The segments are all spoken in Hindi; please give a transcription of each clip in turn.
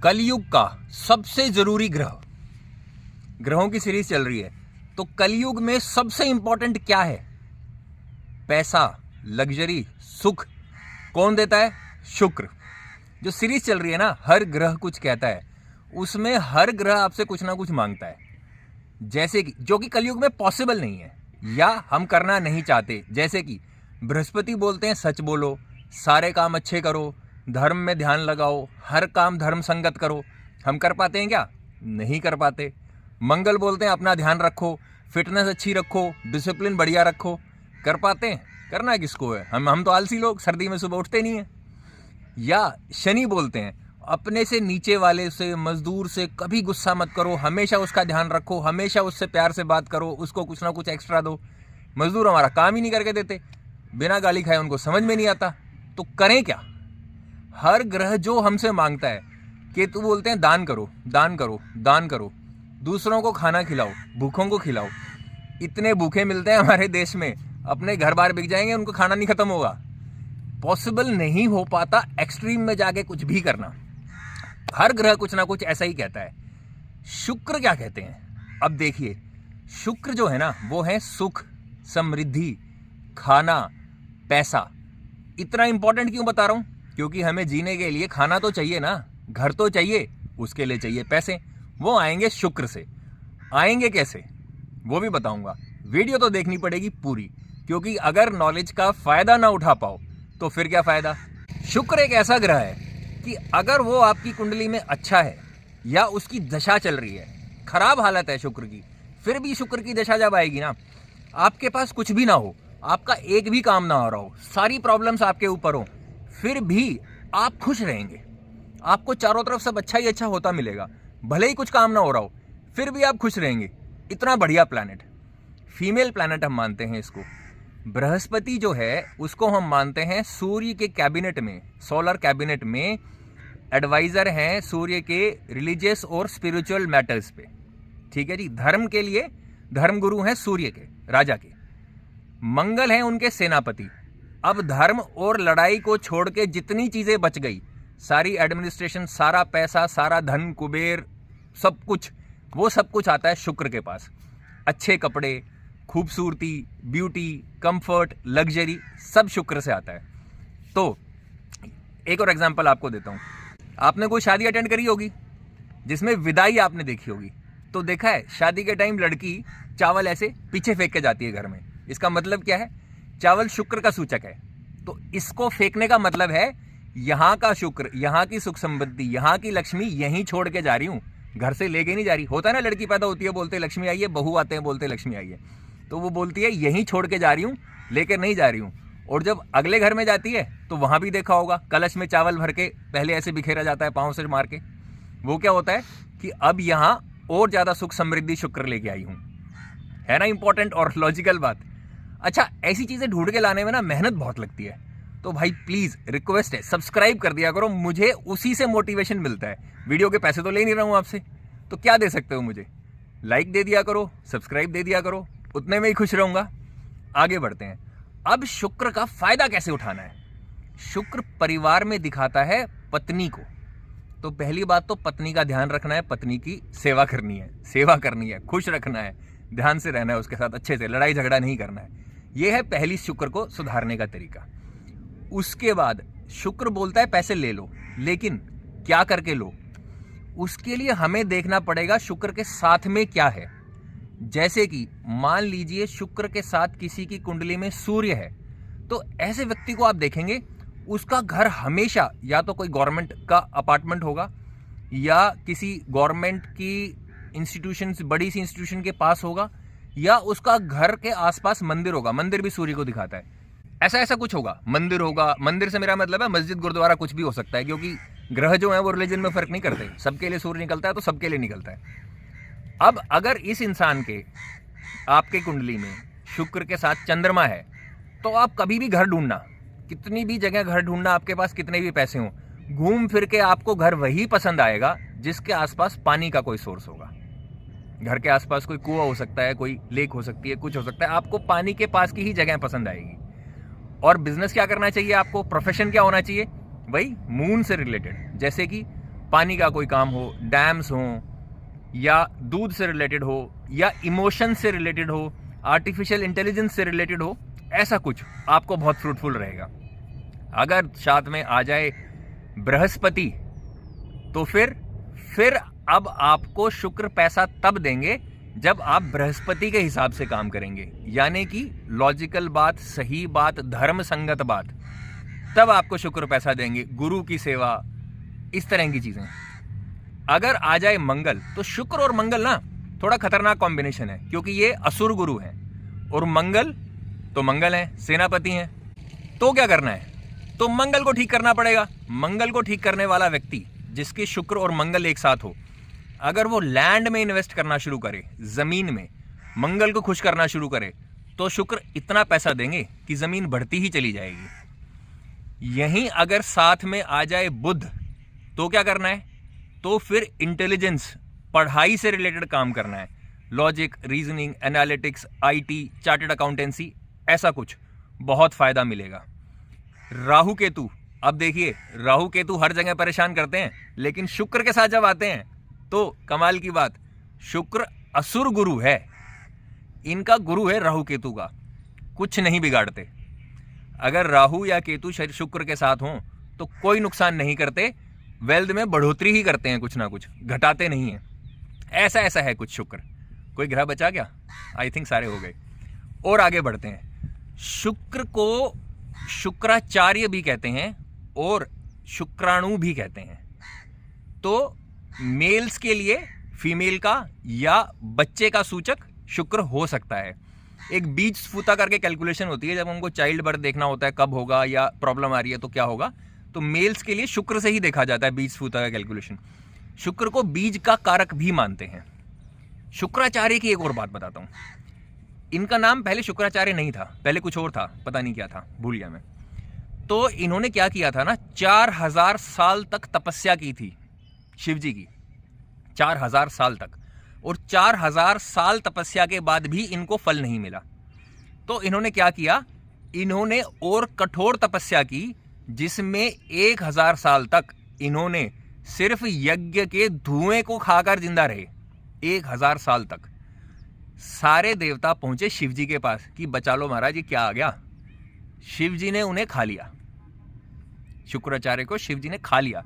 कलयुग का सबसे जरूरी ग्रह, ग्रहों की सीरीज चल रही है, तो कलयुग में सबसे इंपॉर्टेंट क्या है? पैसा, लग्जरी, सुख कौन देता है? शुक्र। जो सीरीज चल रही है ना, हर ग्रह कुछ कहता है, उसमें हर ग्रह आपसे कुछ ना कुछ मांगता है, जैसे कि जो कि कलयुग में पॉसिबल नहीं है या हम करना नहीं चाहते। जैसे कि बृहस्पति बोलते हैं सच बोलो, सारे काम अच्छे करो, धर्म में ध्यान लगाओ, हर काम धर्म संगत करो। हम कर पाते हैं क्या? नहीं कर पाते। मंगल बोलते हैं अपना ध्यान रखो, फिटनेस अच्छी रखो, डिसिप्लिन बढ़िया रखो। कर पाते हैं? करना किसको है? हम तो आलसी लोग, सर्दी में सुबह उठते नहीं हैं। या शनि बोलते हैं अपने से नीचे वाले से, मजदूर से कभी गुस्सा मत करो, हमेशा उसका ध्यान रखो, हमेशा उससे प्यार से बात करो, उसको कुछ ना कुछ एक्स्ट्रा दो। मजदूर हमारा काम ही नहीं करके देते, बिना गाली खाए उनको समझ में नहीं आता, तो करें क्या? हर ग्रह जो हमसे मांगता है, केतु बोलते हैं दान करो, दान करो, दान करो, दूसरों को खाना खिलाओ, भूखों को खिलाओ। इतने भूखे मिलते हैं हमारे देश में, अपने घर बार बिक जाएंगे, उनको खाना नहीं खत्म होगा। पॉसिबल नहीं हो पाता एक्सट्रीम में जाके कुछ भी करना। हर ग्रह कुछ ना कुछ ऐसा ही कहता है। शुक्र क्या कहते हैं? अब देखिए, शुक्र जो है ना, वो है सुख, समृद्धि, खाना, पैसा। इतना इंपॉर्टेंट क्यों बता रहा हूं? क्योंकि हमें जीने के लिए खाना तो चाहिए ना, घर तो चाहिए, उसके लिए चाहिए पैसे। वो आएंगे शुक्र से। आएंगे कैसे वो भी बताऊंगा। वीडियो तो देखनी पड़ेगी पूरी, क्योंकि अगर नॉलेज का फायदा ना उठा पाओ तो फिर क्या फायदा। शुक्र एक ऐसा ग्रह है कि अगर वो आपकी कुंडली में अच्छा है या उसकी दशा चल रही है, खराब हालत है शुक्र की, फिर भी शुक्र की दशा जब आएगी ना, आपके पास कुछ भी ना हो, आपका एक भी काम ना हो रहा हो, सारी प्रॉब्लम्स आपके ऊपर हो, फिर भी आप खुश रहेंगे। आपको चारों तरफ सब अच्छा ही अच्छा होता मिलेगा, भले ही कुछ काम ना हो रहा हो, फिर भी आप खुश रहेंगे। इतना बढ़िया प्लैनेट, फीमेल प्लैनेट हम मानते हैं इसको। बृहस्पति जो है उसको हम मानते हैं सूर्य के कैबिनेट में, सोलर कैबिनेट में एडवाइजर हैं सूर्य के रिलीजियस और स्पिरिचुअल मैटर्स पे। ठीक है जी, धर्म के लिए धर्मगुरु हैं सूर्य के, राजा के। मंगल हैं उनके सेनापति। अब धर्म और लड़ाई को छोड़ के जितनी चीजें बच गई, सारी एडमिनिस्ट्रेशन, सारा पैसा, सारा धन कुबेर, सब कुछ, वो सब कुछ आता है शुक्र के पास। अच्छे कपड़े, खूबसूरती, ब्यूटी, कंफर्ट, लग्जरी, सब शुक्र से आता है। तो एक और एग्जांपल आपको देता हूं। आपने कोई शादी अटेंड करी होगी जिसमें विदाई आपने देखी होगी, तो देखा है शादी के टाइम लड़की चावल ऐसे पीछे फेंक के जाती है घर में। इसका मतलब क्या है? चावल शुक्र का सूचक है। तो इसको फेंकने का मतलब है यहां का शुक्र, यहां की सुख समृद्धि, यहां की लक्ष्मी यहीं छोड़ के जा रही हूं, घर से लेके नहीं जा रही। होता है ना, लड़की पैदा होती है बोलते लक्ष्मी आई है, बहू आते हैं बोलते लक्ष्मी आई है, तो वो बोलती है यहीं छोड़ के जा रही हूं, लेकर नहीं जा रही हूं। और जब अगले घर में जाती है तो वहां भी देखा होगा, कलश में चावल भर के पहले ऐसे बिखेरा जाता है पांव से मार के। वो क्या होता है कि अब यहां और ज्यादा सुख समृद्धि शुक्र लेके आई हूं। है ना इंपॉर्टेंट और लॉजिकल बात। अच्छा, ऐसी चीजें ढूंढ के लाने में ना मेहनत बहुत लगती है, तो भाई प्लीज रिक्वेस्ट है, सब्सक्राइब कर दिया करो, मुझे उसी से मोटिवेशन मिलता है। वीडियो के पैसे तो ले नहीं रहा हूं आपसे, तो क्या दे सकते हो मुझे? लाइक दे दिया करो, सब्सक्राइब दे दिया करो, उतने में ही खुश रहूंगा। आगे बढ़ते हैं। अब शुक्र का फायदा कैसे उठाना है? शुक्र परिवार में दिखाता है पत्नी को। तो पहली बात तो पत्नी का ध्यान रखना है, पत्नी की सेवा करनी है, खुश रखना है, ध्यान से रहना है उसके साथ, अच्छे से, लड़ाई झगड़ा नहीं करना है। यह है पहली शुक्र को सुधारने का तरीका। उसके बाद शुक्र बोलता है पैसे ले लो, लेकिन क्या करके लो? उसके लिए हमें देखना पड़ेगा शुक्र के साथ में क्या है। जैसे कि मान लीजिए शुक्र के साथ किसी की कुंडली में सूर्य है, तो ऐसे व्यक्ति को आप देखेंगे उसका घर हमेशा या तो कोई गवर्नमेंट का अपार्टमेंट होगा, या किसी गवर्नमेंट की इंस्टीट्यूशन, बड़ी सी इंस्टीट्यूशन के पास होगा, या उसका घर के आसपास मंदिर होगा। मंदिर भी सूर्य को दिखाता है, ऐसा कुछ होगा। मंदिर होगा, मंदिर से मेरा मतलब है मस्जिद, गुरुद्वारा, कुछ भी हो सकता है, क्योंकि ग्रह जो है वो रिलीजन में फर्क नहीं करते। सबके लिए सूर्य निकलता है तो सबके लिए निकलता है। अब अगर इस इंसान के, आपके कुंडली में शुक्र के साथ चंद्रमा है, तो आप कभी भी घर ढूंढना, कितनी भी जगह घर ढूंढना, आपके पास कितने भी पैसे हों, घूम फिर के आपको घर वही पसंद आएगा जिसके आसपास पानी का कोई सोर्स होगा। घर के आसपास कोई कुआं हो सकता है, कोई लेक हो सकती है, कुछ हो सकता है, आपको पानी के पास की ही जगह पसंद आएगी। और बिजनेस क्या करना चाहिए आपको? प्रोफेशन क्या होना चाहिए? वही मून से रिलेटेड। जैसे कि पानी का कोई काम हो, डैम्स हो, या दूध से रिलेटेड हो, या इमोशन से रिलेटेड हो, आर्टिफिशियल इंटेलिजेंस से रिलेटेड हो, ऐसा कुछ आपको बहुत फ्रूटफुल रहेगा। अगर साथ में आ जाए बृहस्पति तो फिर अब आपको शुक्र पैसा तब देंगे जब आप बृहस्पति के हिसाब से काम करेंगे, यानी कि लॉजिकल बात, सही बात, धर्म संगत बात, तब आपको शुक्र पैसा देंगे। गुरु की सेवा, इस तरह की चीजें। अगर आ जाए मंगल तो शुक्र और मंगल ना थोड़ा खतरनाक कॉम्बिनेशन है, क्योंकि ये असुर गुरु हैं और मंगल तो मंगल है, सेनापति हैं। तो क्या करना है? तो मंगल को ठीक करना पड़ेगा। मंगल को ठीक करने वाला व्यक्ति जिसके शुक्र और मंगल एक साथ हो, अगर वो लैंड में इन्वेस्ट करना शुरू करे, जमीन में मंगल को खुश करना शुरू करे, तो शुक्र इतना पैसा देंगे कि जमीन बढ़ती ही चली जाएगी। यहीं अगर साथ में आ जाए बुध तो क्या करना है? तो फिर इंटेलिजेंस, पढ़ाई से रिलेटेड काम करना है, logic, reasoning, analytics, IT, chartered accountancy, ऐसा कुछ बहुत फायदा मिलेगा। राहु केतु, अब देखिए राहु केतु हर जगह परेशान करते हैं, लेकिन शुक्र के साथ जब आते हैं तो कमाल की बात, शुक्र असुर गुरु है, इनका गुरु है राहु केतु का, कुछ नहीं बिगाड़ते। अगर राहु या केतु शुक्र के साथ हों तो कोई नुकसान नहीं करते, वेल्थ में बढ़ोतरी ही करते हैं, कुछ ना कुछ घटाते नहीं हैं। ऐसा है कुछ शुक्र। कोई ग्रह बचा क्या? आई थिंक सारे हो गए। और आगे बढ़ते हैं। शुक्र को शुक्राचार्य भी कहते हैं और शुक्राणु भी कहते हैं। तो मेल्स के लिए फीमेल का या बच्चे का सूचक शुक्र हो सकता है। एक बीज स्फुता करके कैलकुलेशन होती है, जब हमको चाइल्ड बर्थ देखना होता है कब होगा या प्रॉब्लम आ रही है तो क्या होगा, तो मेल्स के लिए शुक्र से ही देखा जाता है बीज स्फुता का कैलकुलेशन। शुक्र को बीज का कारक भी मानते हैं। शुक्राचार्य की एक और बात बताता हूं। इनका नाम पहले शुक्राचार्य नहीं था, पहले कुछ और था, पता नहीं क्या था, भूल गया मैं। तो इन्होंने क्या किया था ना, 4000 साल तक तपस्या की थी शिव जी की, 4000 साल तक। और 4000 साल तपस्या के बाद भी इनको फल नहीं मिला। तो इन्होंने क्या किया, इन्होंने और कठोर तपस्या की, जिसमें 1000 साल तक इन्होंने सिर्फ यज्ञ के धुएं को खाकर जिंदा रहे। 1000 साल तक सारे देवता पहुंचे शिव जी के पास कि बचा लो महाराज, ये क्या आ गया। शिव जी ने उन्हें खा लिया, शुक्राचार्य को शिव जी ने खा लिया।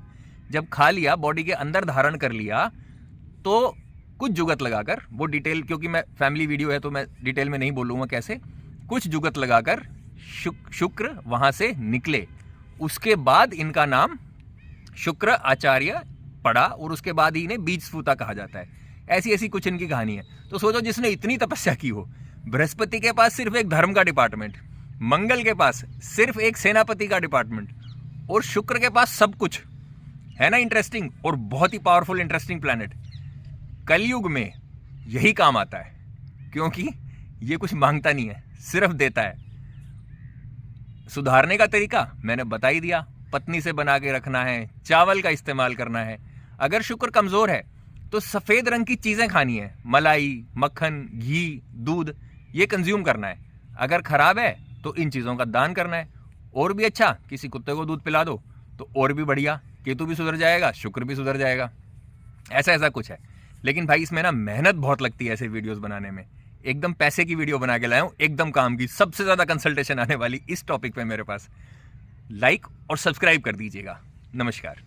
जब खा लिया, बॉडी के अंदर धारण कर लिया, तो कुछ जुगत लगाकर, वो डिटेल क्योंकि मैं फैमिली वीडियो है तो मैं डिटेल में नहीं बोलूंगा कैसे, कुछ जुगत लगाकर शुक्र वहां से निकले। उसके बाद इनका नाम शुक्र आचार्य पड़ा और उसके बाद ही इन्हें बीज स्फुता कहा जाता है। ऐसी कुछ इनकी कहानी है। तो सोचो, जिसने इतनी तपस्या की हो, बृहस्पति के पास सिर्फ एक धर्म का डिपार्टमेंट, मंगल के पास सिर्फ एक सेनापति का डिपार्टमेंट, और शुक्र के पास सब कुछ है ना। इंटरेस्टिंग और बहुत ही पावरफुल इंटरेस्टिंग प्लैनेट। कलयुग में यही काम आता है, क्योंकि ये कुछ मांगता नहीं है, सिर्फ देता है। सुधारने का तरीका मैंने बता ही दिया, पत्नी से बना के रखना है, चावल का इस्तेमाल करना है। अगर शुक्र कमजोर है तो सफेद रंग की चीजें खानी है, मलाई, मक्खन, घी, दूध, ये कंज्यूम करना है। अगर खराब है तो इन चीजों का दान करना है। और भी अच्छा, किसी कुत्ते को दूध पिला दो तो और भी बढ़िया, केतु भी सुधर जाएगा, शुक्र भी सुधर जाएगा। ऐसा कुछ है। लेकिन भाई इसमें ना मेहनत बहुत लगती है ऐसे वीडियोस बनाने में। एकदम पैसे की वीडियो बना के लाया हूं, एकदम काम की, सबसे ज्यादा कंसल्टेशन आने वाली इस टॉपिक पे मेरे पास। लाइक और सब्सक्राइब कर दीजिएगा। नमस्कार।